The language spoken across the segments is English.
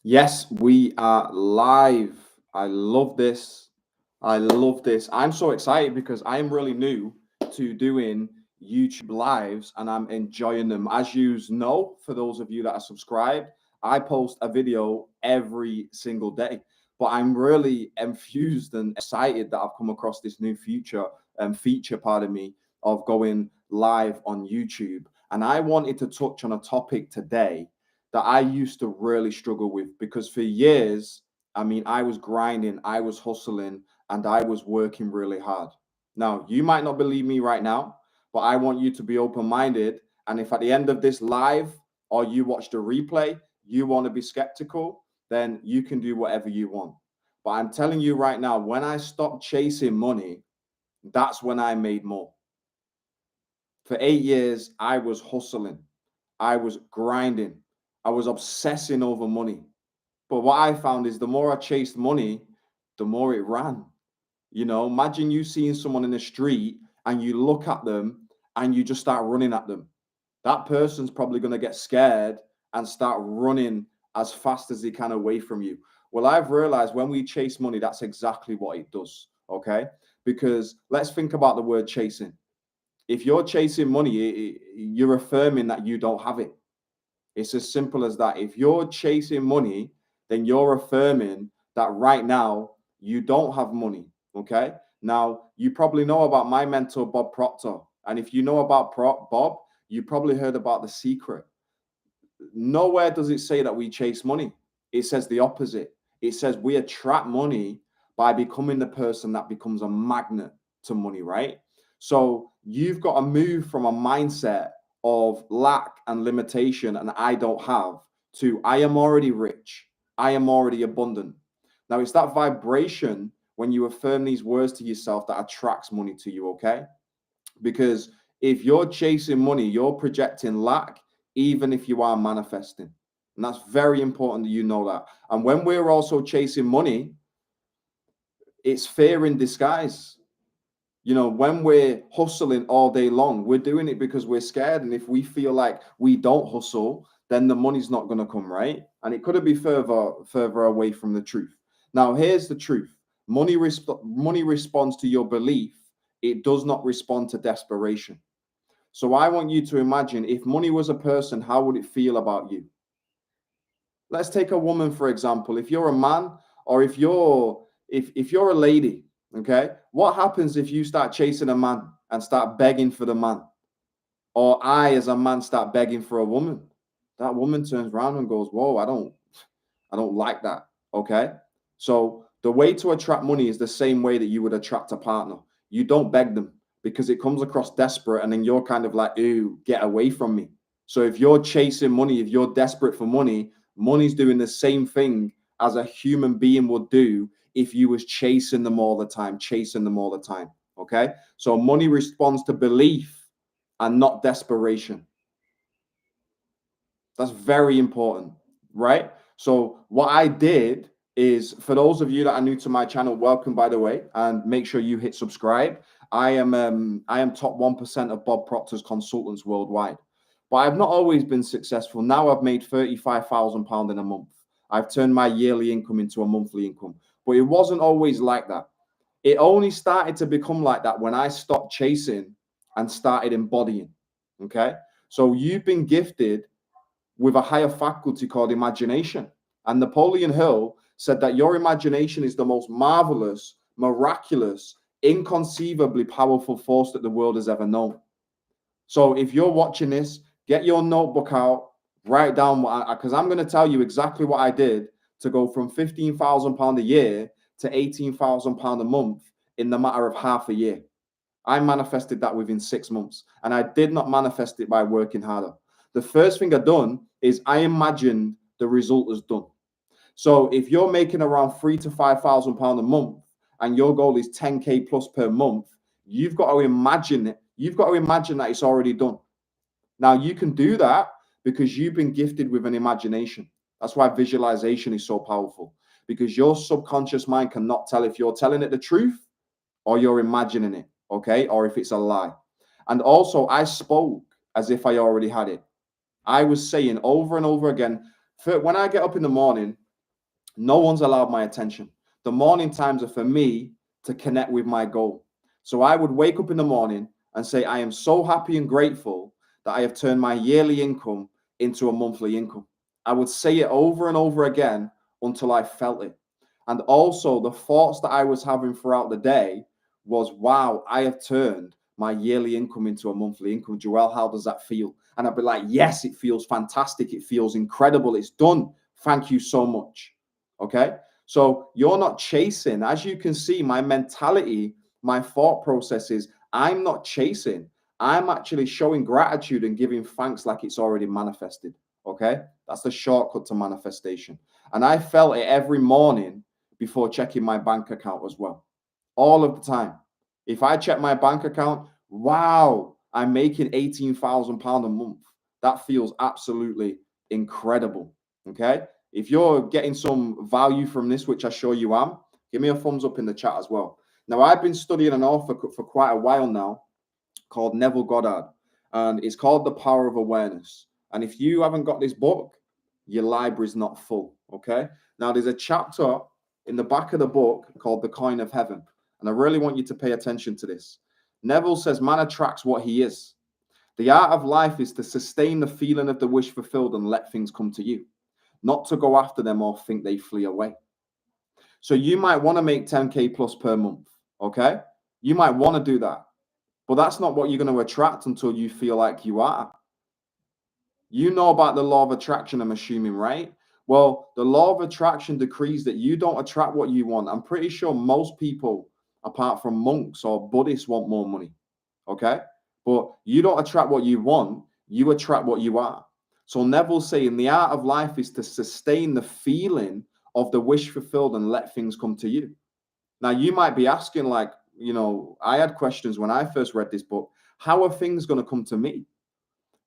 Yes, we are live. I love this. I love this. I'm so excited because I am really new to doing YouTube lives and I'm enjoying them. As you know, for those of you that are subscribed, I post a video every single day. But I'm really enthused and excited that I've come across this new feature, pardon me, of going live on YouTube. And I wanted to touch on a topic today that I used to really struggle with because for years, I mean, I was grinding, I was hustling, and I was working really hard. Now, you might not believe me right now, but I want you to be open minded. And if at the end of this live or you watch the replay, you want to be skeptical, then you can do whatever you want. But I'm telling you right now, when I stopped chasing money, that's when I made more. For 8 years, I was hustling, I was grinding, I was obsessing over money. But what I found is the more I chased money, the more it ran. Imagine you seeing someone in the street and you look at them and you just start running at them. That person's probably going to get scared and start running as fast as they can away from you. Well, I've realized when we chase money, that's exactly what it does. Okay. Because let's think about the word chasing. If you're chasing money, you're affirming that you don't have it. It's as simple as that. If you're chasing money, then you're affirming that right now you don't have money. Okay. Now, you probably know about my mentor, Bob Proctor. And if you know about Bob, you probably heard about the secret. Nowhere does it say that we chase money. It says the opposite. It says we attract money by becoming the person that becomes a magnet to money, right? So you've got to move from a mindset of lack and limitation and I don't have to I am already rich. I am already abundant. Now it's that vibration when you affirm these words to yourself that attracts money to you, okay? Because if you're chasing money, you're projecting lack, even if you are manifesting. And that's very important that you know that. And when we're also chasing money, it's fear in disguise. When we're hustling all day long, we're doing it because we're scared. And if we feel like we don't hustle, then the money's not going to come, right? And it couldn't be further away from the truth. Now, here's the truth. Money responds to your belief. It does not respond to desperation. So I want you to imagine if money was a person, how would it feel about you? Let's take a woman, for example. If you're a man or if you're a lady, okay, what happens if you start chasing a man and start begging for the man? Or I, as a man, start begging for a woman. That woman turns around and goes, whoa, I don't like that. Okay. So the way to attract money is the same way that you would attract a partner. You don't beg them because it comes across desperate and then you're kind of like, ooh, get away from me. So if you're chasing money, if you're desperate for money, money's doing the same thing as a human being would do if you was chasing them all the time, chasing them all the time. Okay. So money responds to belief and not desperation. That's very important, right? So what I did is, for those of you that are new to my channel, welcome by the way, and make sure you hit subscribe. I am top 1% of Bob Proctor's consultants worldwide, but I've not always been successful. Now I've made £35,000 in a month. I've turned my yearly income into a monthly income, but it wasn't always like that. It only started to become like that when I stopped chasing and started embodying. Okay, so you've been gifted with a higher faculty called imagination. And Napoleon Hill said that your imagination is the most marvelous, miraculous, inconceivably powerful force that the world has ever known. So if you're watching this, get your notebook out, write down because I'm going to tell you exactly what I did to go from £15,000 a year to £18,000 a month in the matter of half a year. I manifested that within 6 months, and I did not manifest it by working harder. The first thing I done is I imagined the result as done. So if you're making around £3,000 to £5,000 a month, and your goal is 10K plus per month, you've got to imagine it. You've got to imagine that it's already done. Now you can do that because you've been gifted with an imagination. That's why visualization is so powerful, because your subconscious mind cannot tell if you're telling it the truth or you're imagining it, okay? Or if it's a lie. And also, I spoke as if I already had it. I was saying over and over again, when I get up in the morning, No one's allowed my attention. The morning times are for me to connect with my goal. So I would wake up in the morning and say, I am so happy and grateful that I have turned my yearly income into a monthly income. I would say it over and over again until I felt it. And also the thoughts that I was having throughout the day was, wow, I have turned my yearly income into a monthly income. Joel, how does that feel? And I'd be like, yes, it feels fantastic. It feels incredible. It's done. Thank you so much. Okay. So you're not chasing. As you can see, my mentality, my thought process is I'm not chasing. I'm actually showing gratitude and giving thanks like it's already manifested. Okay. That's the shortcut to manifestation. And I felt it every morning before checking my bank account as well. All of the time. If I check my bank account, wow, I'm making £18,000 a month. That feels absolutely incredible. Okay. If you're getting some value from this, which I sure you am, give me a thumbs up in the chat as well. Now, I've been studying an author for quite a while now called Neville Goddard, and it's called The Power of Awareness. And if you haven't got this book, your library's not full. Okay. Now, there's a chapter in the back of the book called The Coin of Heaven. And I really want you to pay attention to this. Neville says, man attracts what he is. The art of life is to sustain the feeling of the wish fulfilled and let things come to you, not to go after them or think they flee away. So you might want to make 10K plus per month. Okay. You might want to do that, but that's not what you're going to attract until you feel like you are. You know about the law of attraction, I'm assuming, right? Well, the law of attraction decrees that you don't attract what you want. I'm pretty sure most people, apart from monks or Buddhists, want more money. Okay. But you don't attract what you want, you attract what you are. So Neville's saying the art of life is to sustain the feeling of the wish fulfilled and let things come to you. Now, you might be asking, like, I had questions when I first read this book. How are things going to come to me?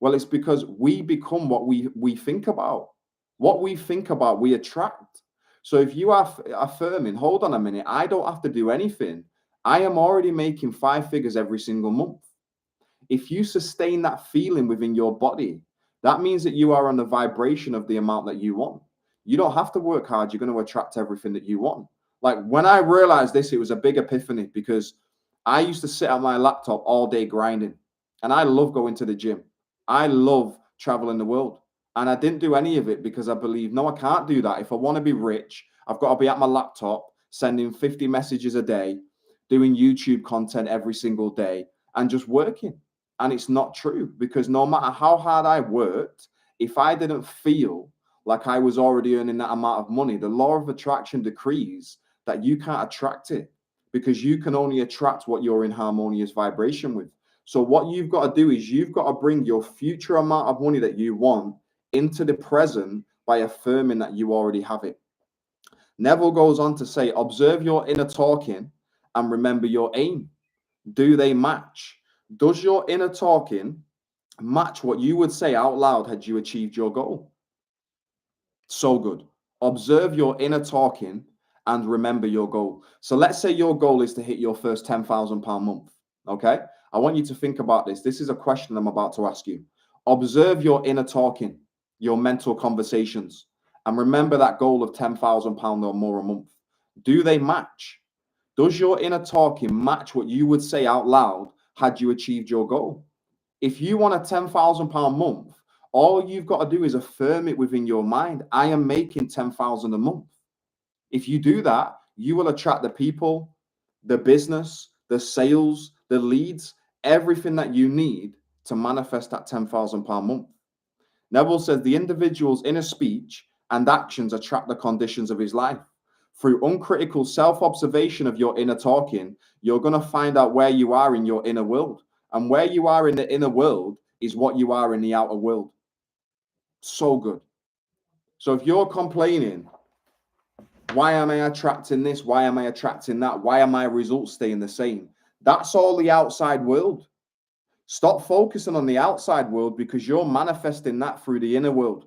Well, it's because we become what we think about. What we think about, we attract. So if you are affirming, hold on a minute, I don't have to do anything. I am already making 5 figures every single month. If you sustain that feeling within your body, that means that you are on the vibration of the amount that you want. You don't have to work hard. You're going to attract everything that you want. Like when I realized this, it was a big epiphany because I used to sit at my laptop all day grinding, and I love going to the gym. I love traveling the world. And I didn't do any of it because I believe, no, I can't do that. If I want to be rich, I've got to be at my laptop, sending 50 messages a day, doing YouTube content every single day, and just working. And it's not true, because no matter how hard I worked, if I didn't feel like I was already earning that amount of money, the law of attraction decrees that you can't attract it, because you can only attract what you're in harmonious vibration with. So what you've got to do is you've got to bring your future amount of money that you want into the present by affirming that you already have it. Neville goes on to say, observe your inner talking and remember your aim. Do they match? Does your inner talking match what you would say out loud had you achieved your goal? So good. Observe your inner talking and remember your goal. So let's say your goal is to hit your first £10,000 month. Okay. I want you to think about this. This is a question I'm about to ask you. Observe your inner talking, your mental conversations, and remember that goal of £10,000 or more a month. Do they match? Does your inner talking match what you would say out loud had you achieved your goal? If you want a £10,000 month, all you've got to do is affirm it within your mind. I am making 10,000 a month. If you do that, you will attract the people, the business, the sales, the leads, everything that you need to manifest that £10,000 month. Neville says the individual's inner speech and actions attract the conditions of his life. Through uncritical self-observation of your inner talking, you're going to find out where you are in your inner world. And where you are in the inner world is what you are in the outer world. So good. So if you're complaining, why am I attracting this? Why am I attracting that? Why are my results staying the same? That's all the outside world. Stop focusing on the outside world, because you're manifesting that through the inner world.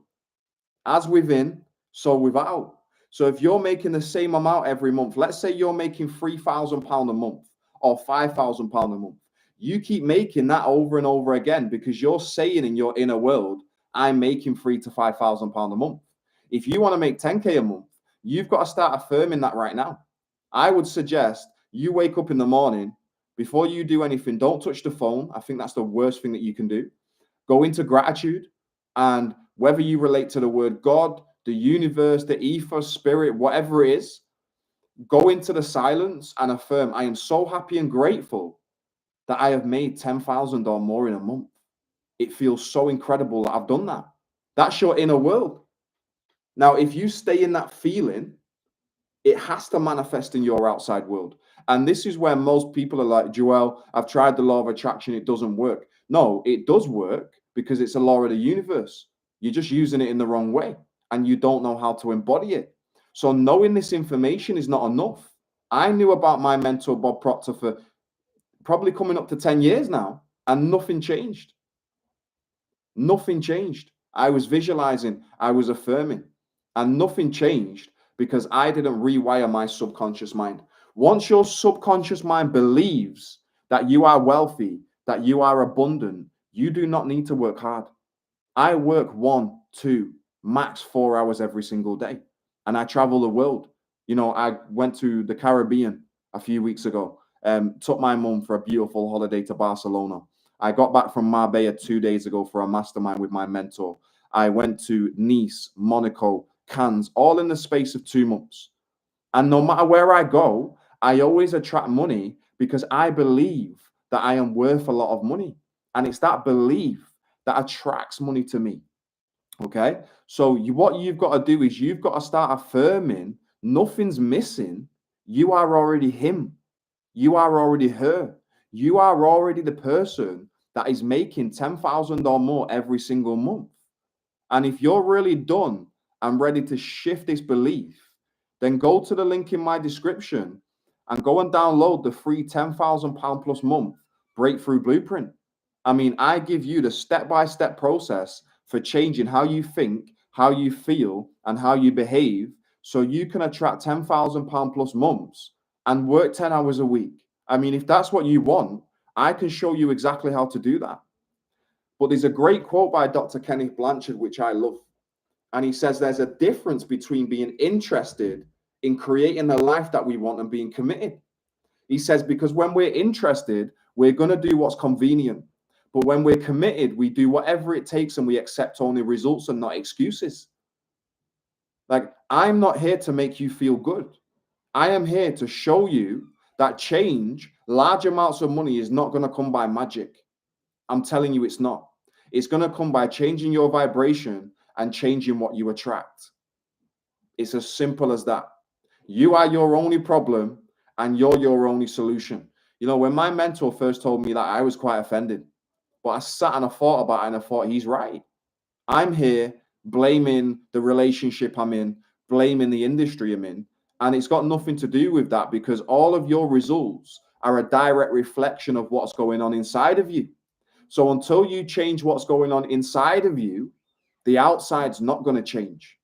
As within, so without. So if you're making the same amount every month, let's say you're making £3,000 a month or £5,000 a month. You keep making that over and over again, because you're saying in your inner world, I'm making £3,000 to £5,000 a month. If you want to make 10K a month, You've got to start affirming that right now. I would suggest you wake up in the morning, before you do anything, don't touch the phone. I think that's the worst thing that you can do. Go into gratitude, and whether you relate to the word God, the universe, the ether, spirit, whatever it is, go into the silence and affirm, I am so happy and grateful that I have made 10,000 or more in a month. It feels so incredible that I've done that. That's your inner world. Now, if you stay in that feeling, it has to manifest in your outside world. And this is where most people are like, Joel, I've tried the law of attraction, it doesn't work. No, it does work because it's a law of the universe. You're just using it in the wrong way and you don't know how to embody it. So knowing this information is not enough. I knew about my mentor, Bob Proctor, for probably coming up to 10 years now, and nothing changed. Nothing changed. I was visualizing, I was affirming, and nothing changed because I didn't rewire my subconscious mind. Once your subconscious mind believes that you are wealthy, that you are abundant, you do not need to work hard. I work 1, 2, max 4 hours every single day, and I travel the world. You know, I went to the Caribbean a few weeks ago, took my mum for a beautiful holiday to Barcelona. I got back from Marbella 2 days ago for a mastermind with my mentor. I went to Nice, Monaco, Cannes, all in the space of 2 months. And no matter where I go, I always attract money because I believe that I am worth a lot of money. And it's that belief that attracts money to me. Okay. So what you've got to do is you've got to start affirming nothing's missing. You are already him. You are already her. You are already the person that is making 10,000 or more every single month. And if you're really done and ready to shift this belief, then go to the link in my description and go and download the free £10,000 plus month breakthrough blueprint. I mean, I give you the step-by-step process for changing how you think, how you feel, and how you behave so you can attract £10,000 plus months and work 10 hours a week. I mean, if that's what you want, I can show you exactly how to do that. But there's a great quote by Dr. Kenneth Blanchard, which I love. And he says there's a difference between being interested in creating the life that we want and being committed. He says, because when we're interested, we're going to do what's convenient. But when we're committed, we do whatever it takes and we accept only results and not excuses. Like, I'm not here to make you feel good. I am here to show you that change, large amounts of money, is not going to come by magic. I'm telling you it's not. It's going to come by changing your vibration and changing what you attract. It's as simple as that. You are your only problem and you're your only solution. You know, when my mentor first told me that, I was quite offended. But I sat and I thought about it and I thought, he's right. I'm here blaming the relationship I'm in, blaming the industry I'm in. And it's got nothing to do with that because all of your results are a direct reflection of what's going on inside of you. So until you change what's going on inside of you, the outside's not going to change.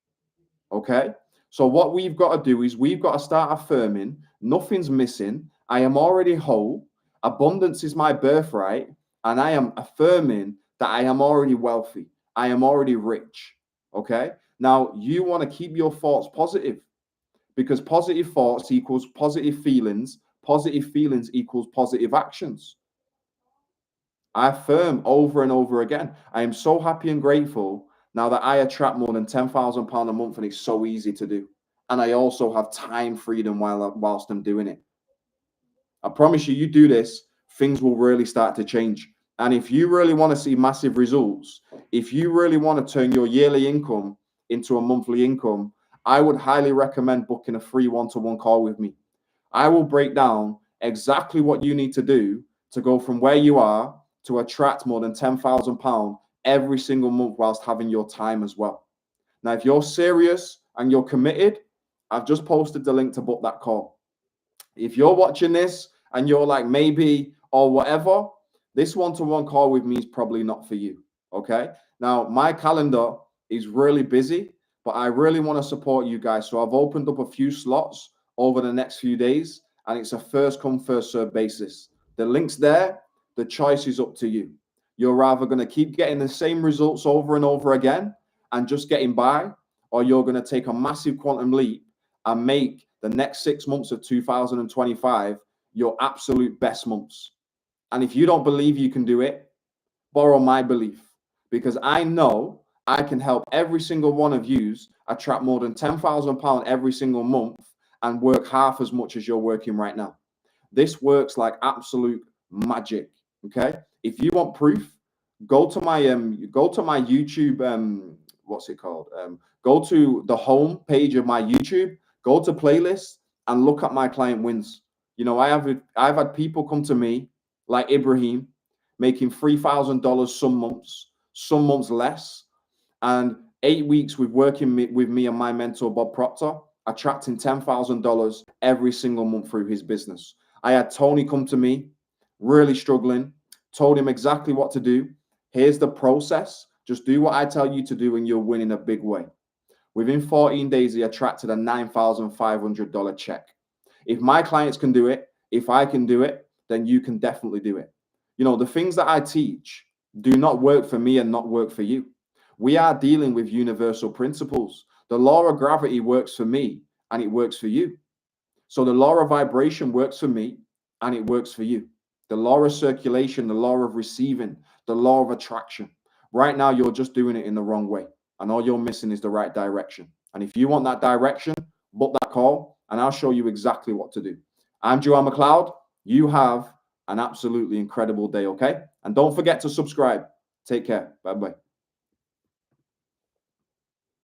Okay? So what we've got to do is we've got to start affirming nothing's missing. I am already whole. Abundance is my birthright. And I am affirming that I am already wealthy. I am already rich. Okay? Now, you want to keep your thoughts positive because positive thoughts equals positive feelings. Positive feelings equals positive actions. I affirm over and over again. I am so happy and grateful now that I attract more than £10,000 a month, and it's so easy to do. And I also have time freedom whilst I'm doing it. I promise you, you do this, things will really start to change. And if you really want to see massive results, if you really want to turn your yearly income into a monthly income, I would highly recommend booking a free one-to-one call with me. I will break down exactly what you need to do to go from where you are to attract more than £10,000 every single month whilst having your time as well. Now, if you're serious and you're committed, I've just posted the link to book that call. If you're watching this and you're like maybe or whatever, this one-to-one call with me is probably not for you. Okay. Now, my calendar is really busy, but I really want to support you guys. So I've opened up a few slots over the next few days, and it's a first come, first serve basis. The link's there. The choice is up to you. You're either going to keep getting the same results over and over again and just getting by, or you're going to take a massive quantum leap and make the next 6 months of 2025 your absolute best months. And if you don't believe you can do it, borrow my belief, because I know I can help every single one of you attract more than £10,000 every single month and work half as much as you're working right now. This works like absolute magic. Okay. If you want proof, go to my YouTube, what's it called? Go to the home page of my YouTube, go to playlists and look at my client wins. You know, I've had people come to me like Ibrahim, making $3,000 some months less, and 8 weeks with working with me and my mentor Bob Proctor, attracting $10,000 every single month through his business. I had Tony come to me, really struggling, told him exactly what to do. Here's the process. Just do what I tell you to do and you'll win in a big way. Within 14 days, he attracted a $9,500 check. If my clients can do it, if I can do it, then you can definitely do it. You know, the things that I teach do not work for me and not work for you. We are dealing with universal principles. The law of gravity works for me and it works for you. So the law of vibration works for me and it works for you. The law of circulation, the law of receiving, the law of attraction. Right now, you're just doing it in the wrong way. And all you're missing is the right direction. And if you want that direction, book that call and I'll show you exactly what to do. I'm Joel McLeod. You have an absolutely incredible day, okay? And don't forget to subscribe. Take care. Bye-bye.